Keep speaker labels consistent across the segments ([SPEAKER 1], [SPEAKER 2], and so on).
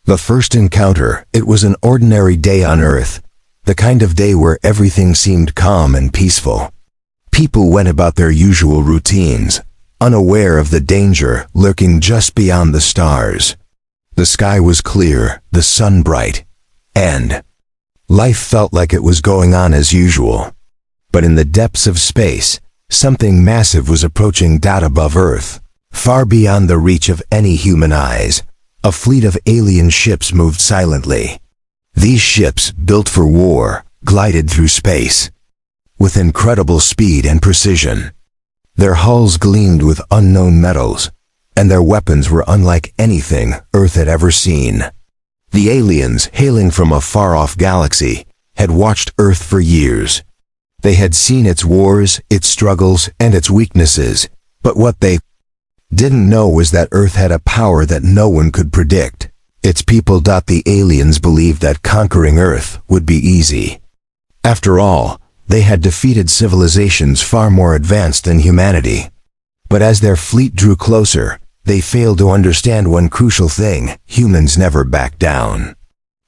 [SPEAKER 1] The first encounter, it was an ordinary day on Earth, the kind of day where everything seemed calm and peaceful. People went about their usual routines, unaware of the danger lurking just beyond the stars. The sky was clear, the sun bright, and life felt like it was going on as usual. But in the depths of space, something massive was approaching above Earth, far beyond the reach of any human eyes. A fleet of alien ships moved silently. These ships, built for war, glided through space with incredible speed and precision. Their hulls gleamed with unknown metals, and their weapons were unlike anything Earth had ever seen. The aliens, hailing from a far-off galaxy, had watched Earth for years. They had seen its wars, its struggles, and its weaknesses, but what they didn't know was that Earth had a power that no one could predict. Its people. The aliens believed that conquering Earth would be easy. After all, they had defeated civilizations far more advanced than humanity. But as their fleet drew closer, they failed to understand one crucial thing: humans never back down.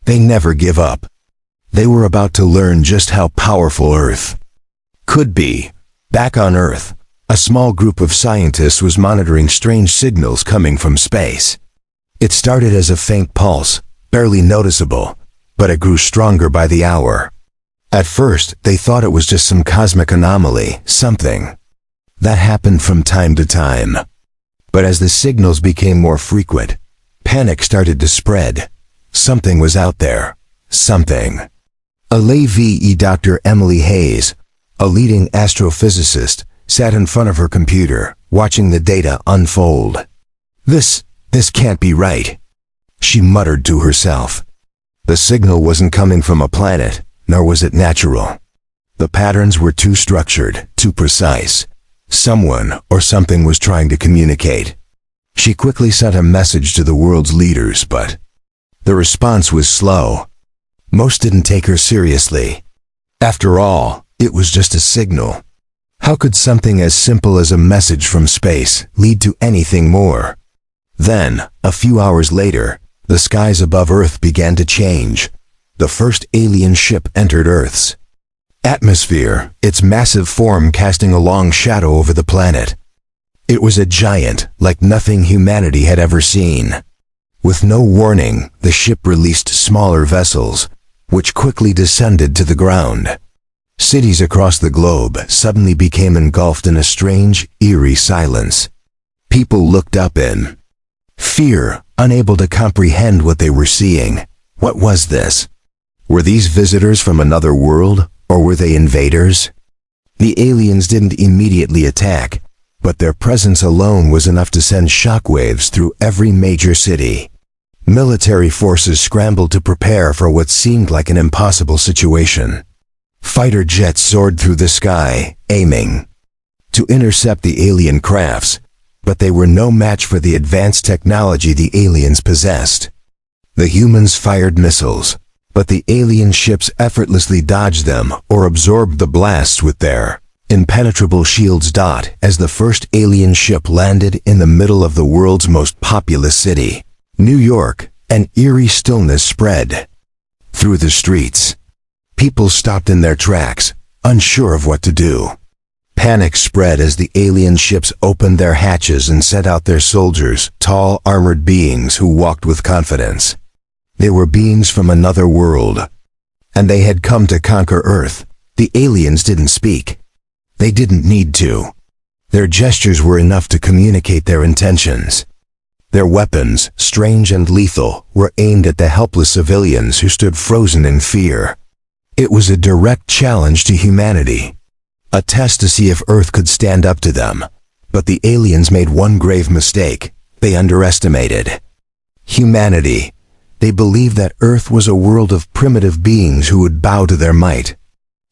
[SPEAKER 1] They never give up. They were about to learn just how powerful Earth could be. Back on Earth, a small group of scientists was monitoring strange signals coming from space. It started as a faint pulse, barely noticeable, but it grew stronger by the hour. At first, they thought it was just some cosmic anomaly, something that happened from time to time. But as the signals became more frequent, panic started to spread. Something was out there. Something. A Dr. Emily Hayes, a leading astrophysicist, sat in front of her computer, watching the data unfold. This can't be right, she muttered to herself. The signal wasn't coming from a planet, nor was it natural. The patterns were too structured, too precise. Someone or something was trying to communicate. She quickly sent a message to the world's leaders, but the response was slow. Most didn't take her seriously. After all, it was just a signal. How could something as simple as a message from space lead to anything more? Then, a few hours later, the skies above Earth began to change. The first alien ship entered Earth's atmosphere, its massive form casting a long shadow over the planet. It was a giant, like nothing humanity had ever seen. With no warning, the ship released smaller vessels, which quickly descended to the ground. Cities across the globe suddenly became engulfed in a strange, eerie silence. People looked up in fear, unable to comprehend what they were seeing. What was this? Were these visitors from another world, or were they invaders? The aliens didn't immediately attack, but their presence alone was enough to send shockwaves through every major city. Military forces scrambled to prepare for what seemed like an impossible situation. Fighter jets soared through the sky, aiming to intercept the alien crafts, but they were no match for the advanced technology the aliens possessed. The humans fired missiles, but the alien ships effortlessly dodged them or absorbed the blasts with their impenetrable shields. As the first alien ship landed in the middle of the world's most populous city, New York, an eerie stillness spread through the streets. People stopped in their tracks, unsure of what to do. Panic spread as the alien ships opened their hatches and sent out their soldiers, tall, armored beings who walked with confidence. They were beings from another world, and they had come to conquer Earth. The aliens didn't speak. They didn't need to. Their gestures were enough to communicate their intentions. Their weapons, strange and lethal, were aimed at the helpless civilians who stood frozen in fear. It was a direct challenge to humanity, a test to see if Earth could stand up to them. But the aliens made one grave mistake. They underestimated humanity. They believed that Earth was a world of primitive beings who would bow to their might.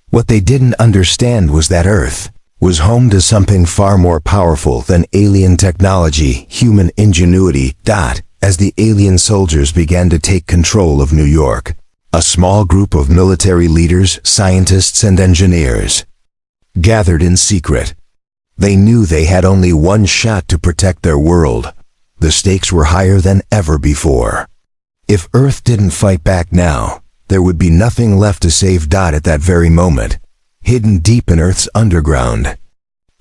[SPEAKER 1] What they didn't understand was that Earth was home to something far more powerful than alien technology, human ingenuity. As the alien soldiers began to take control of New York, a small group of military leaders, scientists, and engineers gathered in secret. They knew they had only one shot to protect their world. The stakes were higher than ever before. If Earth didn't fight back now, there would be nothing left to save. At that very moment, hidden deep in Earth's underground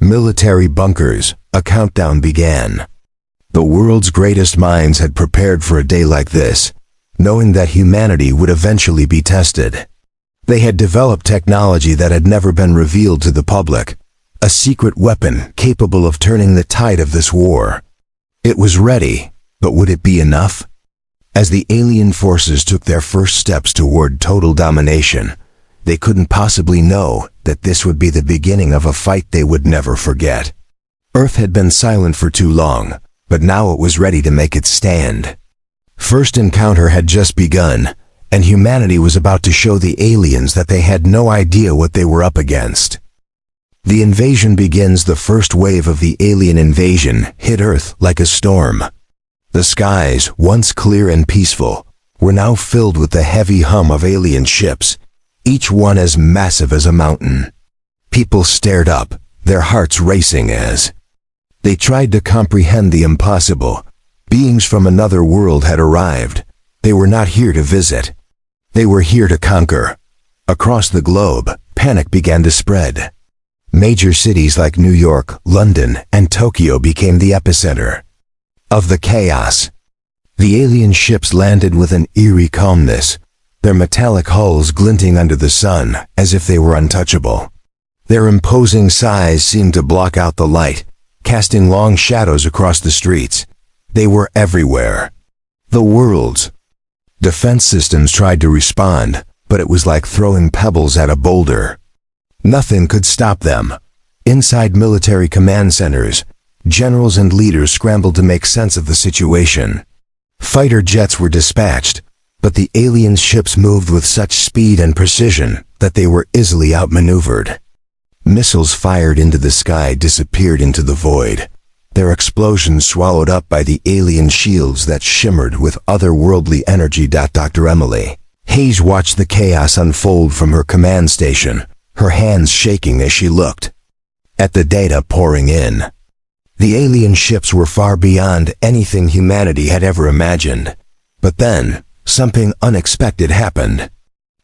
[SPEAKER 1] military bunkers, a countdown began. The world's greatest minds had prepared for a day like this, knowing that humanity would eventually be tested. They had developed technology that had never been revealed to the public, a secret weapon capable of turning the tide of this war. It was ready, but would it be enough? As the alien forces took their first steps toward total domination, they couldn't possibly know that this would be the beginning of a fight they would never forget. Earth had been silent for too long, but now it was ready to make its stand. First encounter had just begun, and humanity was about to show the aliens that they had no idea what they were up against. The invasion begins. The first wave of the alien invasion hit Earth like a storm. The skies, once clear and peaceful, were now filled with the heavy hum of alien ships, each one as massive as a mountain. People stared up, their hearts racing as they tried to comprehend the impossible. Beings from another world had arrived. They were not here to visit. They were here to conquer. Across the globe, panic began to spread. Major cities like New York, London, and Tokyo became the epicenter of the chaos. The alien ships landed with an eerie calmness, their metallic hulls glinting under the sun as if they were untouchable. Their imposing size seemed to block out the light, casting long shadows across the streets. They were everywhere. The world's defense systems tried to respond, but it was like throwing pebbles at a boulder. Nothing could stop them. Inside military command centers, generals and leaders scrambled to make sense of the situation. Fighter jets were dispatched, but the alien ships moved with such speed and precision that they were easily outmaneuvered. Missiles fired into the sky disappeared into the void, their explosions swallowed up by the alien shields that shimmered with otherworldly energy. Dr. Emily Hayes watched the chaos unfold from her command station, her hands shaking as she looked at the data pouring in. The alien ships were far beyond anything humanity had ever imagined. But then, something unexpected happened.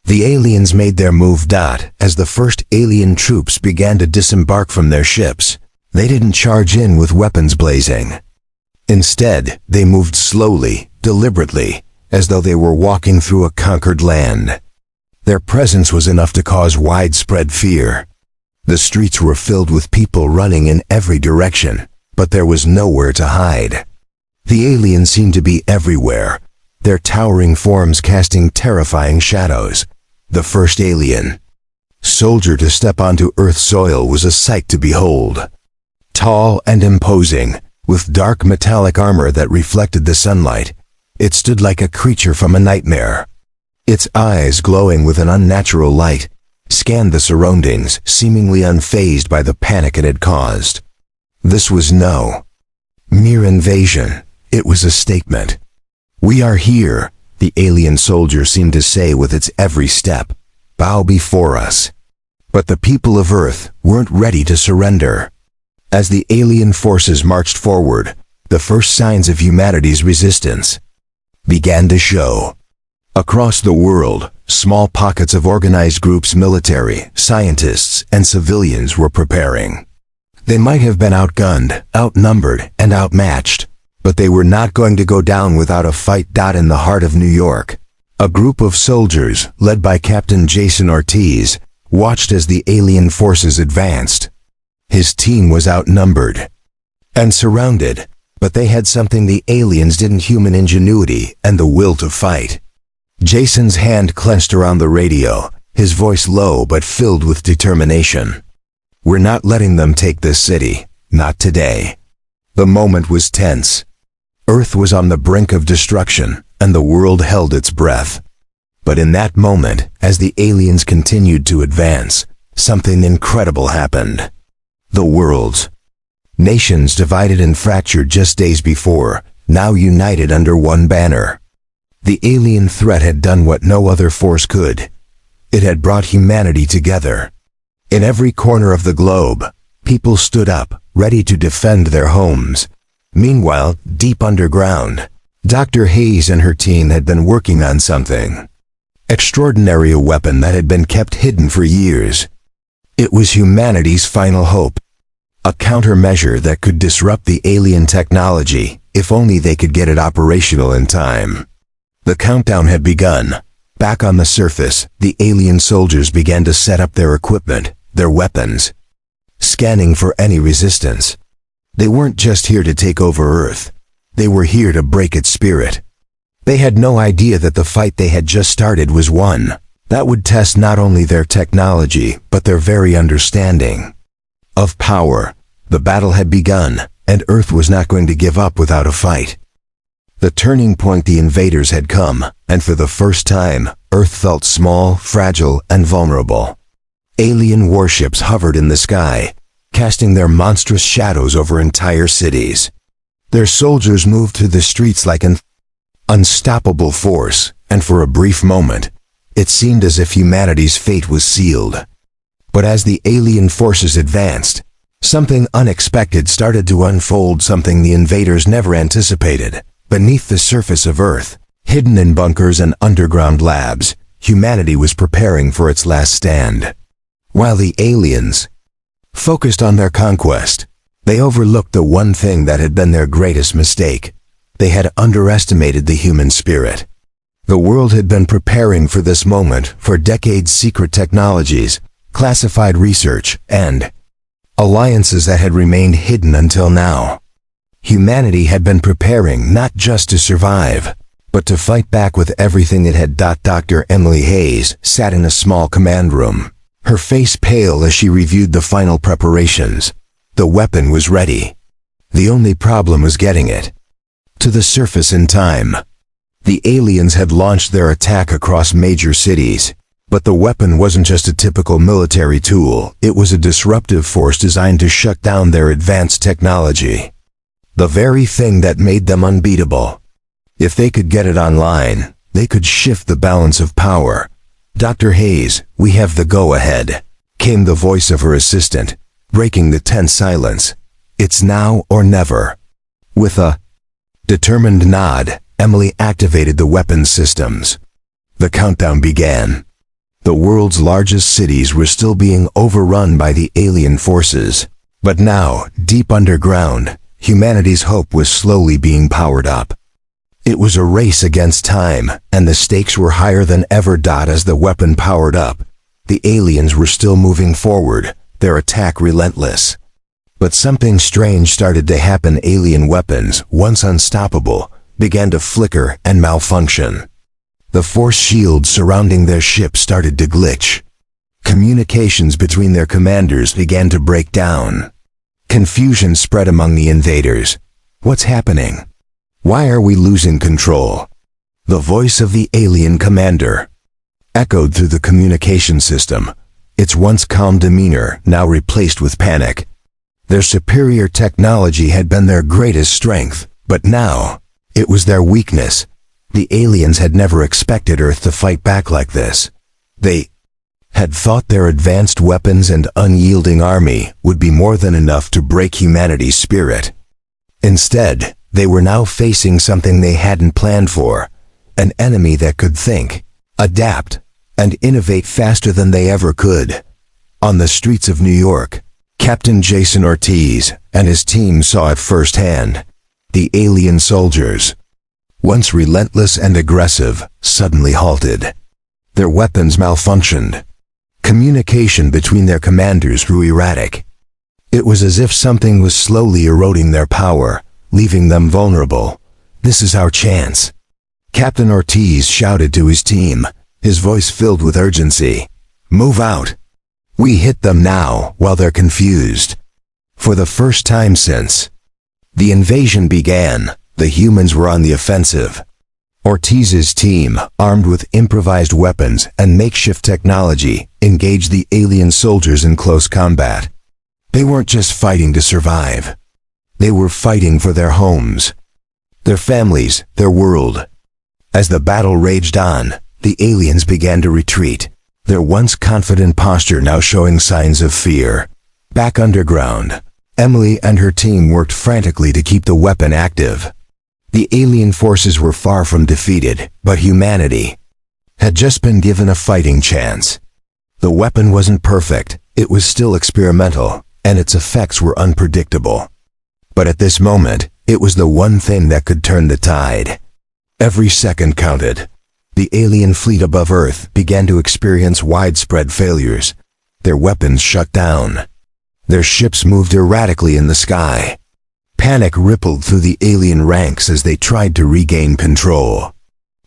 [SPEAKER 1] The aliens made their move. As the first alien troops began to disembark from their ships, they didn't charge in with weapons blazing. Instead, they moved slowly, deliberately, as though they were walking through a conquered land. Their presence was enough to cause widespread fear. The streets were filled with people running in every direction, but there was nowhere to hide. The aliens seemed to be everywhere, their towering forms casting terrifying shadows. The first alien soldier to step onto Earth's soil was a sight to behold. Tall and imposing, with dark metallic armor that reflected the sunlight, it stood like a creature from a nightmare. Its eyes, glowing with an unnatural light, scanned the surroundings, seemingly unfazed by the panic it had caused. This was no mere invasion. It was a statement. "We are here," the alien soldier seemed to say with its every step. "Bow before us." But the people of Earth weren't ready to surrender. As the alien forces marched forward, the first signs of humanity's resistance began to show. Across the world, small pockets of organized groups, military, scientists, and civilians were preparing. They might have been outgunned, outnumbered, and outmatched, but they were not going to go down without a fight. In the heart of New York, a group of soldiers, led by Captain Jason Ortiz, watched as the alien forces advanced. His team was outnumbered and surrounded, but they had something the aliens didn't: human ingenuity and the will to fight. Jason's hand clenched around the radio, his voice low but filled with determination. "We're not letting them take this city, not today." The moment was tense. Earth was on the brink of destruction, and the world held its breath. But in that moment, as the aliens continued to advance, something incredible happened. The world's nations, divided and fractured just days before, now united under one banner. The alien threat had done what no other force could. It had brought humanity together. In every corner of the globe, people stood up, ready to defend their homes. Meanwhile, deep underground, Dr. Hayes and her team had been working on something extraordinary, a weapon that had been kept hidden for years. It was humanity's final hope, a countermeasure that could disrupt the alien technology if only they could get it operational in time. The countdown had begun. Back on the surface, the alien soldiers began to set up their equipment, their weapons, scanning for any resistance. They weren't just here to take over Earth. They were here to break its spirit. They had no idea that the fight they had just started was one that would test not only their technology, but their very understanding of power. The battle had begun, and Earth was not going to give up without a fight. The turning point, the invaders had come, and for the first time, Earth felt small, fragile, and vulnerable. Alien warships hovered in the sky, casting their monstrous shadows over entire cities. Their soldiers moved through the streets like an unstoppable force, and for a brief moment, it seemed as if humanity's fate was sealed. But as the alien forces advanced, something unexpected started to unfold, something the invaders never anticipated. Beneath the surface of Earth, hidden in bunkers and underground labs, humanity was preparing for its last stand. While the aliens focused on their conquest, they overlooked the one thing that had been their greatest mistake. They had underestimated the human spirit. The world had been preparing for this moment for decades. Secret technologies, classified research, and alliances that had remained hidden until now. Humanity had been preparing not just to survive, but to fight back with everything it had. Dr. Emily Hayes sat in a small command room, her face pale as she reviewed the final preparations. The weapon was ready. The only problem was getting it to the surface in time. The aliens had launched their attack across major cities, but the weapon wasn't just a typical military tool. It was a disruptive force designed to shut down their advanced technology, the very thing that made them unbeatable. If they could get it online, they could shift the balance of power. Dr. Hayes, we have the go-ahead, came the voice of her assistant, breaking the tense silence. It's now or never. With a determined nod, Emily activated the weapons systems. The countdown began. The world's largest cities were still being overrun by the alien forces. But now, deep underground, humanity's hope was slowly being powered up. It was a race against time, and the stakes were higher than ever. As the weapon powered up, the aliens were still moving forward, their attack relentless. But something strange started to happen. Alien weapons, once unstoppable, began to flicker and malfunction. The force shields surrounding their ship started to glitch. Communications between their commanders began to break down. Confusion spread among the invaders. What's happening? Why are we losing control? The voice of the alien commander echoed through the communication system, its once calm demeanor now replaced with panic. Their superior technology had been their greatest strength, but now, it was their weakness. The aliens had never expected Earth to fight back like this. They had thought their advanced weapons and unyielding army would be more than enough to break humanity's spirit. Instead, they were now facing something they hadn't planned for, an enemy that could think, adapt, and innovate faster than they ever could. On the streets of New York, Captain Jason Ortiz and his team saw it firsthand. The alien soldiers, once relentless and aggressive, suddenly halted. Their weapons malfunctioned. Communication between their commanders grew erratic. It was as if something was slowly eroding their power, leaving them vulnerable. This is our chance, Captain Ortiz shouted to his team, his voice filled with urgency. Move out. We hit them now while they're confused. For the first time since the invasion began, the humans were on the offensive. Ortiz's team, armed with improvised weapons and makeshift technology, engaged the alien soldiers in close combat. They weren't just fighting to survive. They were fighting for their homes, their families, their world. As the battle raged on, the aliens began to retreat, their once confident posture now showing signs of fear. Back underground, Emily and her team worked frantically to keep the weapon active. The alien forces were far from defeated, but humanity had just been given a fighting chance. The weapon wasn't perfect, it was still experimental, and its effects were unpredictable. But at this moment, it was the one thing that could turn the tide. Every second counted. The alien fleet above Earth began to experience widespread failures. Their weapons shut down. Their ships moved erratically in the sky. Panic rippled through the alien ranks as they tried to regain control.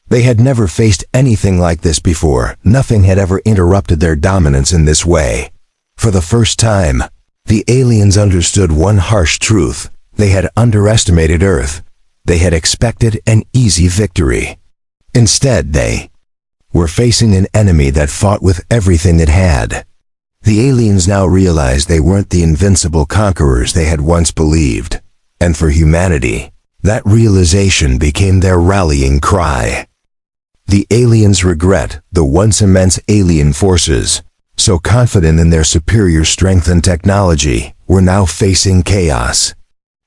[SPEAKER 1] They had never faced anything like this before. Nothing had ever interrupted their dominance in this way. For the first time, the aliens understood one harsh truth. They had underestimated Earth. They had expected an easy victory. Instead, they were facing an enemy that fought with everything it had. The aliens now realized they weren't the invincible conquerors they had once believed. And for humanity, that realization became their rallying cry. The aliens regret the once immense alien forces, so confident in their superior strength and technology, were now facing chaos.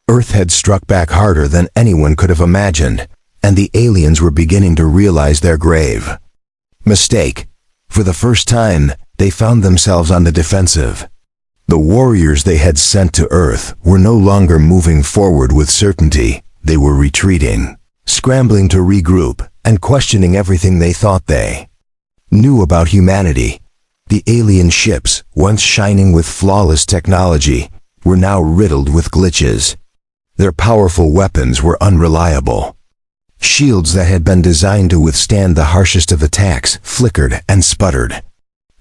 [SPEAKER 1] Earth had struck back harder than anyone could have imagined, and the aliens were beginning to realize their grave mistake. For the first time, they found themselves on the defensive. The warriors they had sent to Earth were no longer moving forward with certainty. They were retreating, scrambling to regroup, and questioning everything they thought they knew about humanity. The alien ships, once shining with flawless technology, were now riddled with glitches. Their powerful weapons were unreliable. Shields that had been designed to withstand the harshest of attacks flickered and sputtered.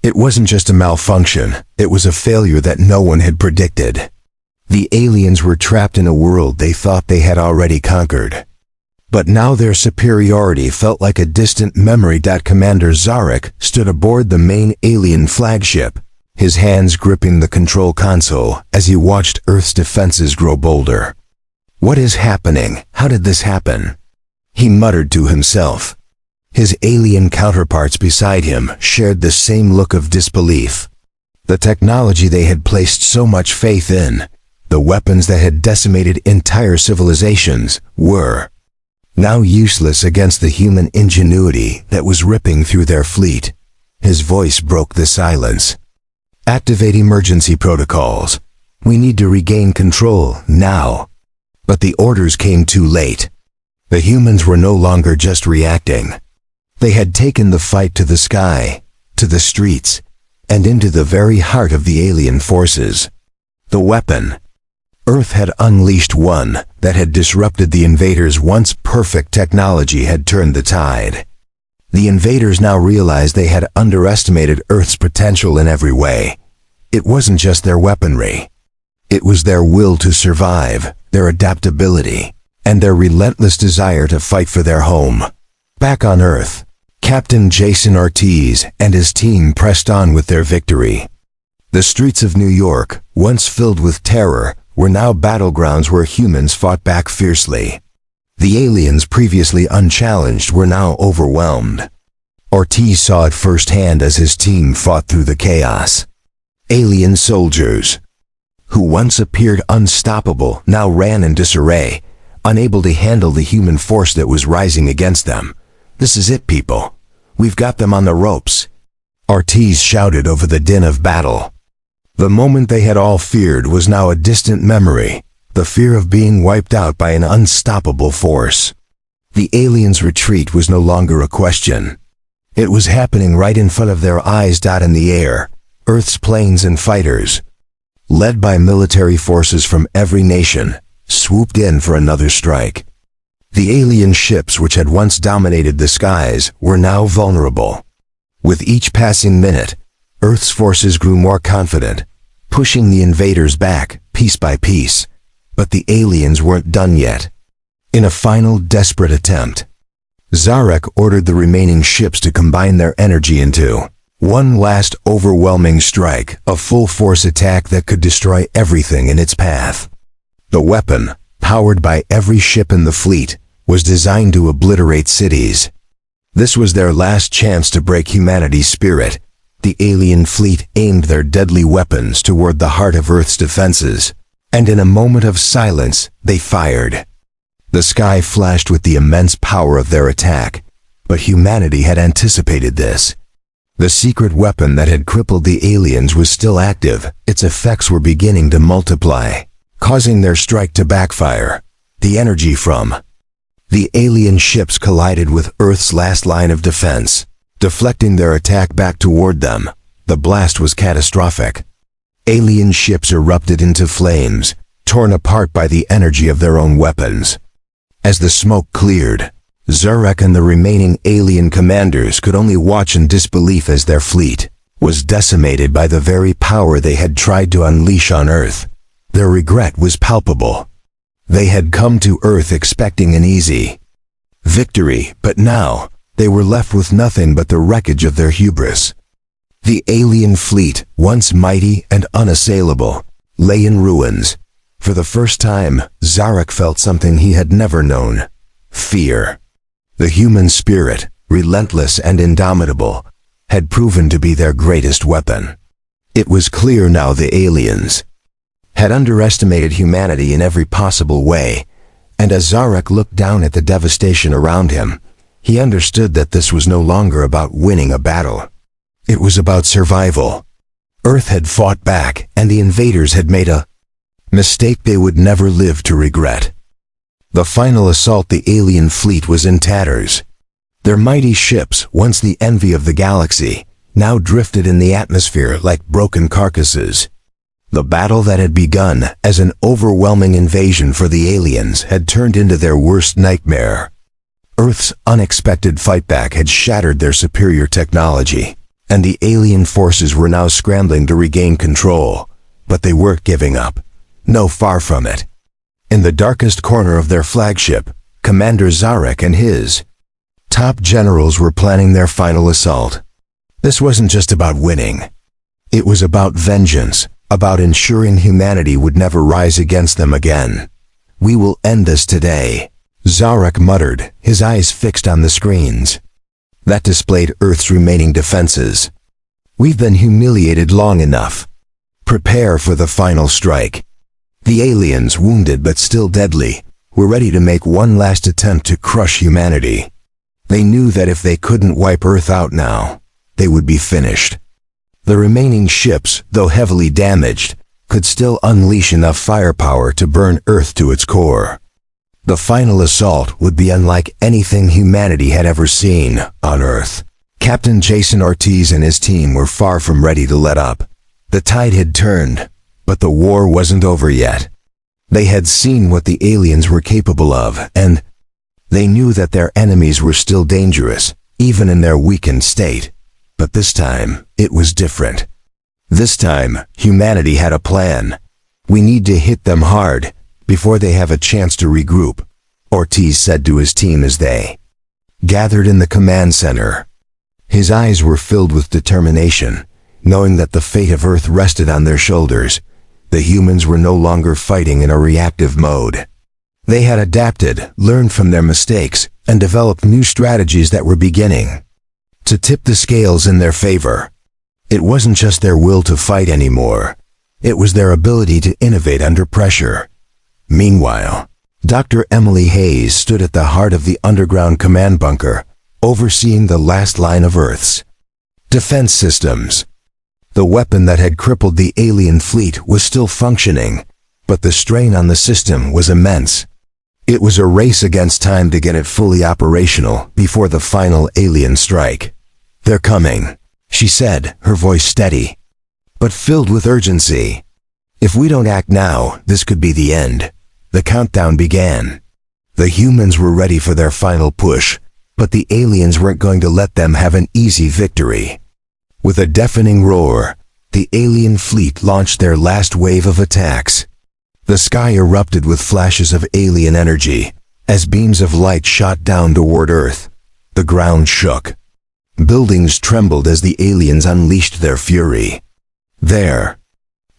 [SPEAKER 1] It wasn't just a malfunction, it was a failure that no one had predicted. The aliens were trapped in a world they thought they had already conquered. But now their superiority felt like a distant memory. Commander Zarek stood aboard the main alien flagship, his hands gripping the control console as he watched Earth's defenses grow bolder. "What is happening? How did this happen?" he muttered to himself. His alien counterparts beside him shared the same look of disbelief. The technology they had placed so much faith in, the weapons that had decimated entire civilizations, were now useless against the human ingenuity that was ripping through their fleet. His voice broke the silence. "Activate emergency protocols. We need to regain control, now." But the orders came too late. The humans were no longer just reacting. They had taken the fight to the sky, to the streets, and into the very heart of the alien forces. The weapon Earth had unleashed, one that had disrupted the invaders' once perfect technology, had turned the tide. The invaders now realized they had underestimated Earth's potential in every way. It wasn't just their weaponry. It was their will to survive, their adaptability, and their relentless desire to fight for their home. Back on Earth, Captain Jason Ortiz and his team pressed on with their victory. The streets of New York, once filled with terror, were now battlegrounds where humans fought back fiercely. The aliens, previously unchallenged, were now overwhelmed. Ortiz saw it firsthand as his team fought through the chaos. Alien soldiers, who once appeared unstoppable, now ran in disarray, unable to handle the human force that was rising against them. "This is it, people. We've got them on the ropes," Ortiz shouted over the din of battle. The moment they had all feared was now a distant memory, the fear of being wiped out by an unstoppable force. The aliens' retreat was no longer a question. It was happening right in front of their eyes. In the air, Earth's planes and fighters, led by military forces from every nation, swooped in for another strike. The alien ships, which had once dominated the skies, were now vulnerable. With each passing minute, Earth's forces grew more confident, pushing the invaders back, piece by piece. But the aliens weren't done yet. In a final, desperate attempt, Zarek ordered the remaining ships to combine their energy into one last overwhelming strike, a full-force attack that could destroy everything in its path. The weapon, powered by every ship in the fleet, was designed to obliterate cities. This was their last chance to break humanity's spirit. The alien fleet aimed their deadly weapons toward the heart of Earth's defenses, and in a moment of silence, they fired. The sky flashed with the immense power of their attack, but humanity had anticipated this. The secret weapon that had crippled the aliens was still active. Its effects were beginning to multiply, causing their strike to backfire. The energy from the alien ships collided with Earth's last line of defense, deflecting their attack back toward them. The blast was catastrophic. Alien ships erupted into flames, torn apart by the energy of their own weapons. As the smoke cleared, Zarek and the remaining alien commanders could only watch in disbelief as their fleet was decimated by the very power they had tried to unleash on Earth. Their regret was palpable. They had come to Earth expecting an easy victory, but now they were left with nothing but the wreckage of their hubris. The alien fleet, once mighty and unassailable, lay in ruins. For the first time, Zarek felt something he had never known: fear. The human spirit, relentless and indomitable, had proven to be their greatest weapon. It was clear now the aliens had underestimated humanity in every possible way, and as Zarek looked down at the devastation around him, he understood that this was no longer about winning a battle. It was about survival. Earth had fought back, and the invaders had made a mistake they would never live to regret. The final assault, the alien fleet was in tatters. Their mighty ships, once the envy of the galaxy, now drifted in the atmosphere like broken carcasses. The battle that had begun as an overwhelming invasion for the aliens had turned into their worst nightmare. Earth's unexpected fightback had shattered their superior technology, and the alien forces were now scrambling to regain control. But they weren't giving up. No, far from it. In the darkest corner of their flagship, Commander Zarek and his top generals were planning their final assault. This wasn't just about winning. It was about vengeance, about ensuring humanity would never rise against them again. "We will end this today," Zarek muttered, his eyes fixed on the screens that displayed Earth's remaining defenses. "We've been humiliated long enough. Prepare for the final strike." The aliens, wounded but still deadly, were ready to make one last attempt to crush humanity. They knew that if they couldn't wipe Earth out now, they would be finished. The remaining ships, though heavily damaged, could still unleash enough firepower to burn Earth to its core. The final assault would be unlike anything humanity had ever seen on Earth. Captain Jason Ortiz and his team were far from ready to let up. The tide had turned, but the war wasn't over yet. They had seen what the aliens were capable of, and they knew that their enemies were still dangerous, even in their weakened state. But this time, it was different. This time, humanity had a plan. "We need to hit them hard, before they have a chance to regroup," Ortiz said to his team as they gathered in the command center. His eyes were filled with determination, knowing that the fate of Earth rested on their shoulders. The humans were no longer fighting in a reactive mode. They had adapted, learned from their mistakes, and developed new strategies that were beginning to tip the scales in their favor. It wasn't just their will to fight anymore. It was their ability to innovate under pressure. Meanwhile, Dr. Emily Hayes stood at the heart of the underground command bunker, overseeing the last line of Earth's defense systems. The weapon that had crippled the alien fleet was still functioning, but the strain on the system was immense. It was a race against time to get it fully operational before the final alien strike. "They're coming," she said, her voice steady, but filled with urgency. "If we don't act now, this could be the end." The countdown began. The humans were ready for their final push, but the aliens weren't going to let them have an easy victory. With a deafening roar, the alien fleet launched their last wave of attacks. The sky erupted with flashes of alien energy, as beams of light shot down toward Earth. The ground shook. Buildings trembled as the aliens unleashed their fury. Their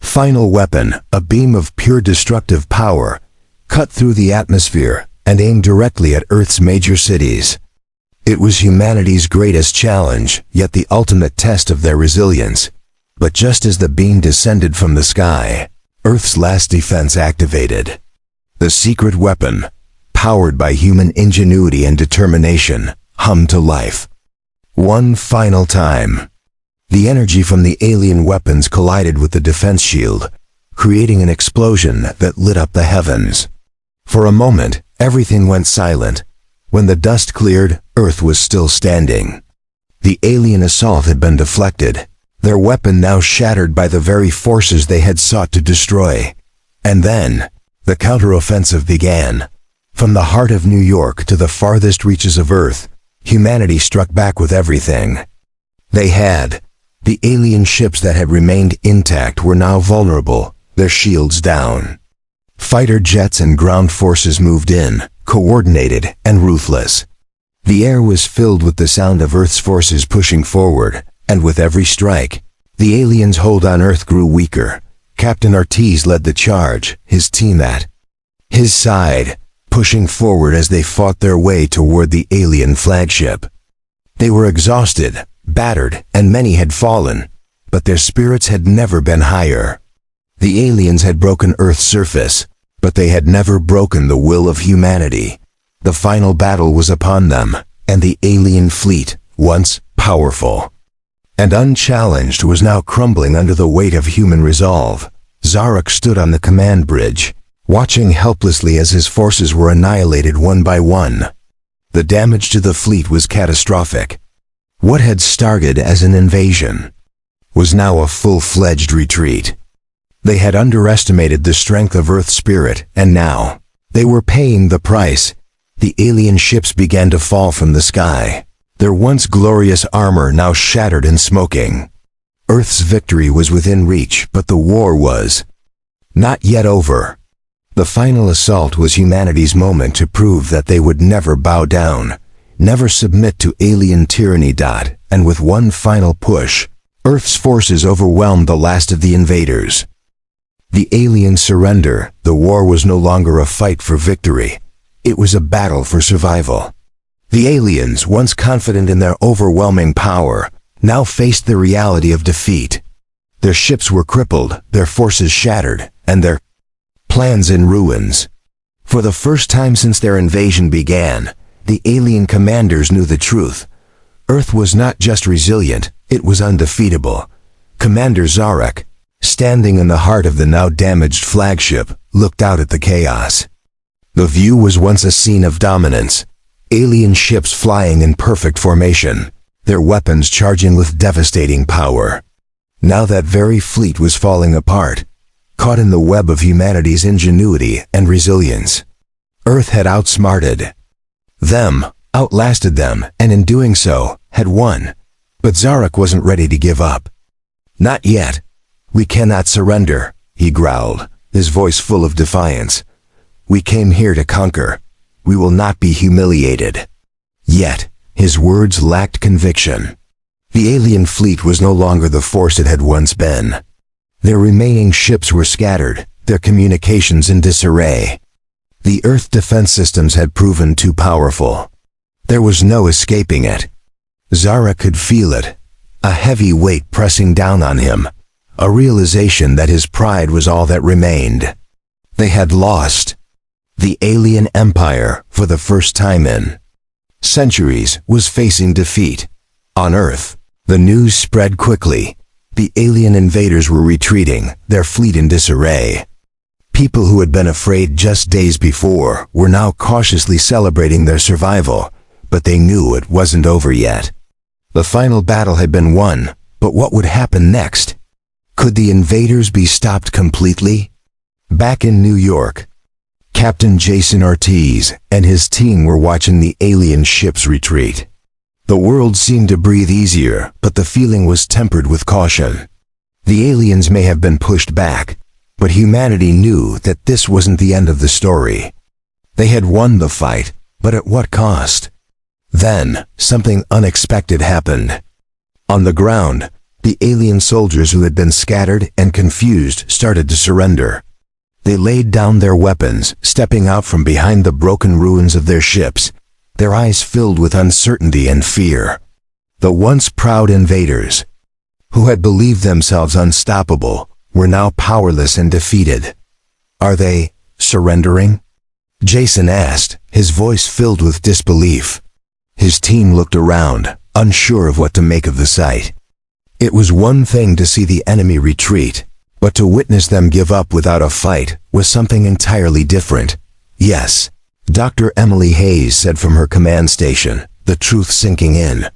[SPEAKER 1] final weapon, a beam of pure destructive power, cut through the atmosphere and aimed directly at Earth's major cities. It was humanity's greatest challenge, yet the ultimate test of their resilience. But just as the beam descended from the sky, Earth's last defense activated. The secret weapon, powered by human ingenuity and determination, hummed to life. One final time. The energy from the alien weapons collided with the defense shield, creating an explosion that lit up the heavens. For a moment, everything went silent. When the dust cleared, Earth was still standing. The alien assault had been deflected, their weapon now shattered by the very forces they had sought to destroy. And then, the counteroffensive began. From the heart of New York to the farthest reaches of Earth, humanity struck back with everything they had. The alien ships that had remained intact were now vulnerable, their shields down. Fighter jets and ground forces moved in, coordinated and ruthless. The air was filled with the sound of Earth's forces pushing forward, and with every strike, the aliens' hold on Earth grew weaker. Captain Ortiz led the charge, his team at his side, pushing forward as they fought their way toward the alien flagship. They were exhausted, battered, and many had fallen, but their spirits had never been higher. The aliens had broken Earth's surface, but they had never broken the will of humanity. The final battle was upon them, and the alien fleet, once powerful and unchallenged, was now crumbling under the weight of human resolve. Zarek stood on the command bridge, watching helplessly as his forces were annihilated one by one. The damage to the fleet was catastrophic. What had started as an invasion was now a full-fledged retreat. They had underestimated the strength of Earth's spirit, and now they were paying the price. The alien ships began to fall from the sky, their once glorious armor now shattered and smoking. Earth's victory was within reach, but the war was not yet over. The final assault was humanity's moment to prove that they would never bow down, never submit to alien tyranny. And with one final push, Earth's forces overwhelmed the last of the invaders. The aliens surrender. The war was no longer a fight for victory. It was a battle for survival. The aliens, once confident in their overwhelming power, now faced the reality of defeat. Their ships were crippled, their forces shattered, and their plans in ruins. For the first time since their invasion began, the alien commanders knew the truth. Earth was not just resilient, it was undefeatable. Commander Zarek, standing in the heart of the now damaged flagship, looked out at the chaos. The view was once a scene of dominance. Alien ships flying in perfect formation, their weapons charging with devastating power. Now that very fleet was falling apart, caught in the web of humanity's ingenuity and resilience. Earth had outsmarted them, outlasted them, and in doing so, had won. But Zarek wasn't ready to give up. Not yet. We cannot surrender, he growled, his voice full of defiance. We came here to conquer. We will not be humiliated. Yet, his words lacked conviction. The alien fleet was no longer the force it had once been. Their remaining ships were scattered, their communications in disarray. The Earth defense systems had proven too powerful. There was no escaping it. Zarek could feel it, a heavy weight pressing down on him, a realization that his pride was all that remained. They had lost. The alien empire, for the first time in centuries, was facing defeat. On Earth, the news spread quickly. The alien invaders were retreating, their fleet in disarray. People who had been afraid just days before were now cautiously celebrating their survival, but they knew it wasn't over yet. The final battle had been won, but what would happen next? Could the invaders be stopped completely? Back in New York, Captain Jason Ortiz and his team were watching the alien ships retreat. The world seemed to breathe easier, but the feeling was tempered with caution. The aliens may have been pushed back, but humanity knew that this wasn't the end of the story. They had won the fight, but at what cost? Then, something unexpected happened. On the ground, the alien soldiers who had been scattered and confused started to surrender. They laid down their weapons, stepping out from behind the broken ruins of their ships, their eyes filled with uncertainty and fear. The once proud invaders, who had believed themselves unstoppable, were now powerless and defeated. Are they surrendering? Jason asked, his voice filled with disbelief. His team looked around, unsure of what to make of the sight. It was one thing to see the enemy retreat, but to witness them give up without a fight was something entirely different. Yes, Dr. Emily Hayes said from her command station, the truth sinking in.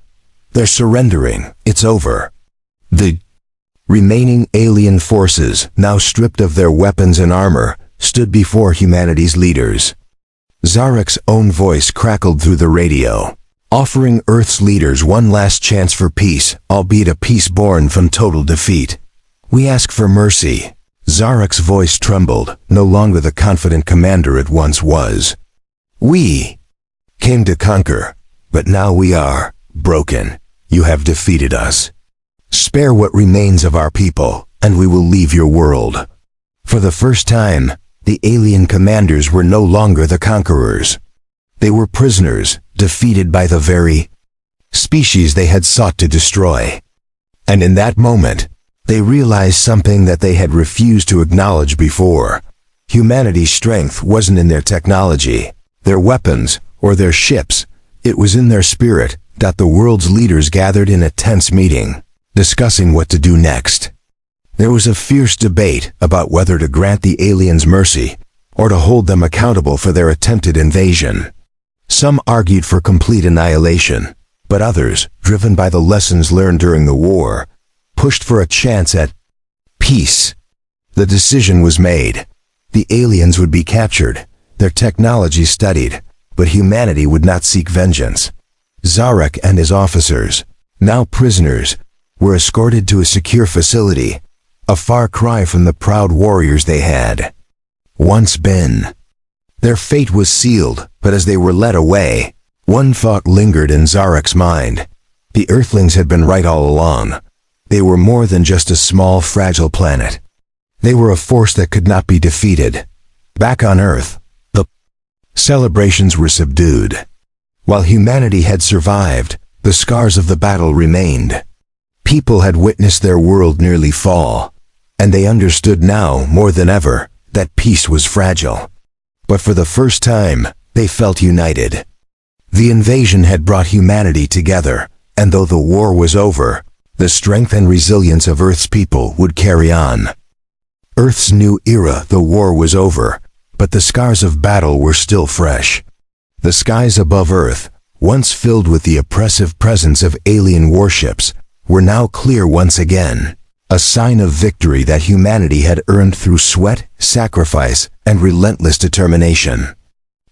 [SPEAKER 1] They're surrendering, it's over. The remaining alien forces, now stripped of their weapons and armor, stood before humanity's leaders. Zarek's own voice crackled through the radio, offering Earth's leaders one last chance for peace, albeit a peace born from total defeat. We ask for mercy. Zarek's voice trembled, no longer the confident commander it once was. We came to conquer, but now we are broken. You have defeated us. Spare what remains of our people, and we will leave your world. For the first time, the alien commanders were no longer the conquerors. They were prisoners, defeated by the very species they had sought to destroy. And in that moment, they realized something that they had refused to acknowledge before. Humanity's strength wasn't in their technology, their weapons, or their ships. It was in their spirit. The world's leaders gathered in a tense meeting, discussing what to do next. There was a fierce debate about whether to grant the aliens mercy, or to hold them accountable for their attempted invasion. Some argued for complete annihilation, but others, driven by the lessons learned during the war, pushed for a chance at peace. The decision was made. The aliens would be captured, their technology studied, but humanity would not seek vengeance. Zarek and his officers, now prisoners, were escorted to a secure facility, a far cry from the proud warriors they had once been. Their fate was sealed, but as they were led away, one thought lingered in Zarek's mind. The Earthlings had been right all along. They were more than just a small, fragile planet. They were a force that could not be defeated. Back on Earth, the celebrations were subdued. While humanity had survived, the scars of the battle remained. People had witnessed their world nearly fall, and they understood now, more than ever, that peace was fragile. But for the first time, they felt united. The invasion had brought humanity together, and though the war was over, the strength and resilience of Earth's people would carry on. Earth's new era, the war was over, but the scars of battle were still fresh. The skies above Earth, once filled with the oppressive presence of alien warships, were now clear once again, a sign of victory that humanity had earned through sweat, sacrifice, and relentless determination.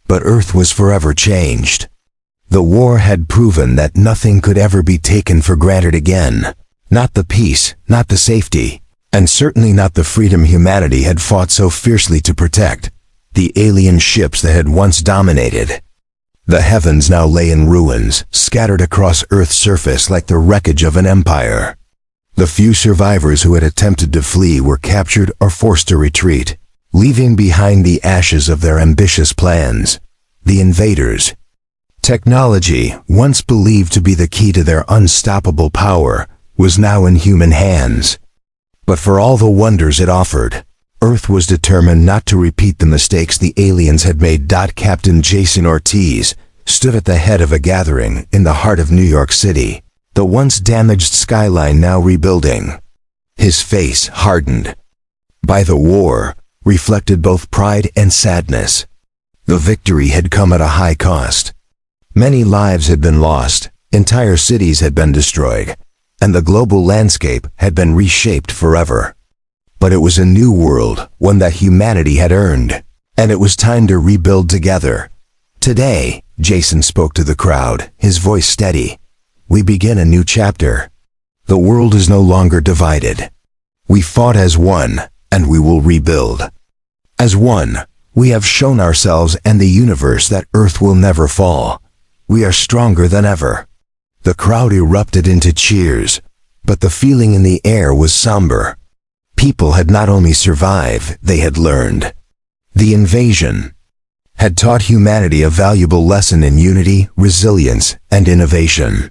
[SPEAKER 1] But Earth was forever changed. The war had proven that nothing could ever be taken for granted again. Not the peace, not the safety, and certainly not the freedom humanity had fought so fiercely to protect. The alien ships that had once dominated. The heavens now lay in ruins, scattered across Earth's surface like the wreckage of an empire. The few survivors who had attempted to flee were captured or forced to retreat, leaving behind the ashes of their ambitious plans. The invaders. Technology, once believed to be the key to their unstoppable power, was now in human hands. But for all the wonders it offered, Earth was determined not to repeat the mistakes the aliens had made. Captain Jason Ortiz stood at the head of a gathering in the heart of New York City, the once damaged skyline now rebuilding. His face, hardened by the war, reflected both pride and sadness. The victory had come at a high cost. Many lives had been lost, entire cities had been destroyed, and the global landscape had been reshaped forever. But it was a new world, one that humanity had earned, and it was time to rebuild together. Today, Jason spoke to the crowd, his voice steady. We begin a new chapter. The world is no longer divided. We fought as one, and we will rebuild. As one, we have shown ourselves and the universe that Earth will never fall. We are stronger than ever. The crowd erupted into cheers, but the feeling in the air was somber. People had not only survived, they had learned. The invasion had taught humanity a valuable lesson in unity, resilience, and innovation.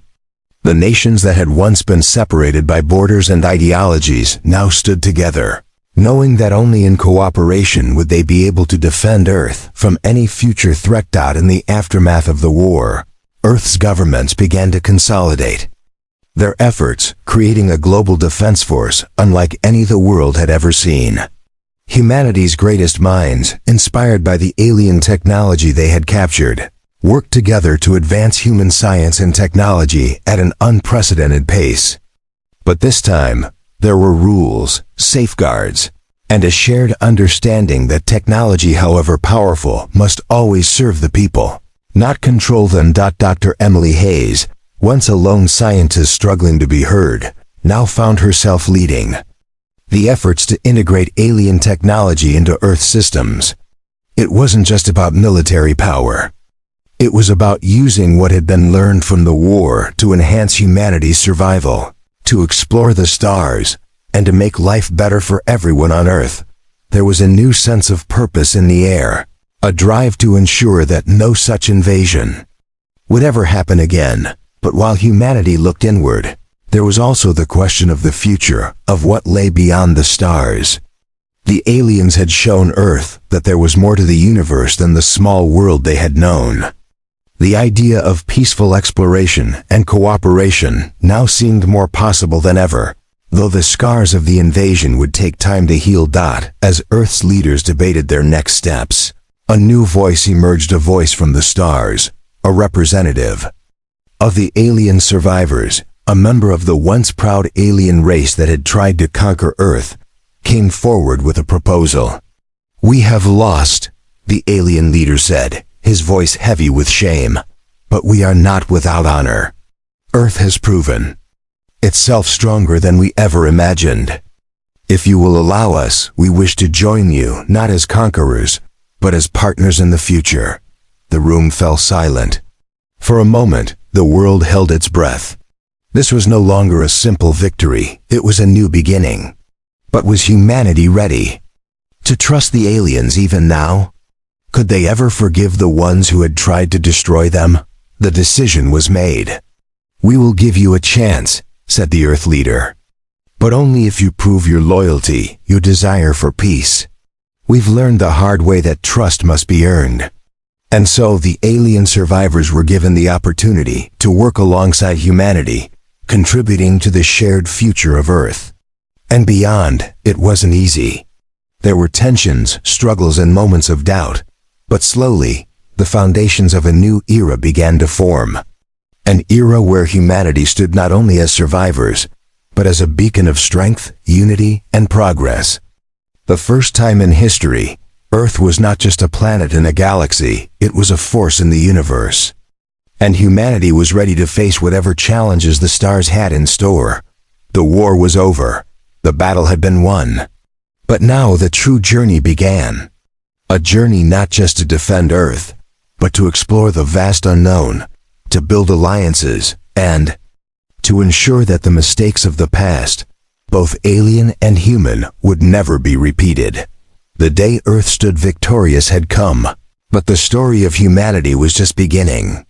[SPEAKER 1] The nations that had once been separated by borders and ideologies now stood together, knowing that only in cooperation would they be able to defend Earth from any future threat. In the aftermath of the war, Earth's governments began to consolidate their efforts, creating a global defense force unlike any the world had ever seen. Humanity's greatest minds, inspired by the alien technology they had captured, worked together to advance human science and technology at an unprecedented pace. But this time, there were rules, safeguards, and a shared understanding that technology, however powerful, must always serve the people, not control them. Dr. Emily Hayes, once a lone scientist struggling to be heard, now found herself leading the efforts to integrate alien technology into Earth systems. It wasn't just about military power. It was about using what had been learned from the war to enhance humanity's survival, to explore the stars, and to make life better for everyone on Earth. There was a new sense of purpose in the air, a drive to ensure that no such invasion would ever happen again. But while humanity looked inward, there was also the question of the future, of what lay beyond the stars. The aliens had shown Earth that there was more to the universe than the small world they had known. The idea of peaceful exploration and cooperation now seemed more possible than ever, though the scars of the invasion would take time to heal. As Earth's leaders debated their next steps, a new voice emerged, a voice from the stars, a representative of the alien survivors, a member of the once proud alien race that had tried to conquer Earth, came forward with a proposal. "We have lost," the alien leader said, his voice heavy with shame, "but we are not without honor. Earth has proven itself stronger than we ever imagined. If you will allow us, we wish to join you, not as conquerors, but as partners in the future." The room fell silent. For a moment, the world held its breath. This was no longer a simple victory, it was a new beginning. But was humanity ready to trust the aliens even now? Could they ever forgive the ones who had tried to destroy them? The decision was made. "We will give you a chance," said the Earth leader. "But only if you prove your loyalty, your desire for peace. We've learned the hard way that trust must be earned." And so the alien survivors were given the opportunity to work alongside humanity, contributing to the shared future of Earth. And beyond, it wasn't easy. There were tensions, struggles, and moments of doubt. But slowly, the foundations of a new era began to form. An era where humanity stood not only as survivors, but as a beacon of strength, unity, and progress. The first time in history, Earth was not just a planet in a galaxy, it was a force in the universe. And humanity was ready to face whatever challenges the stars had in store. The war was over. The battle had been won. But now the true journey began. A journey not just to defend Earth, but to explore the vast unknown, to build alliances, and to ensure that the mistakes of the past, both alien and human, would never be repeated. The day Earth stood victorious had come, but the story of humanity was just beginning.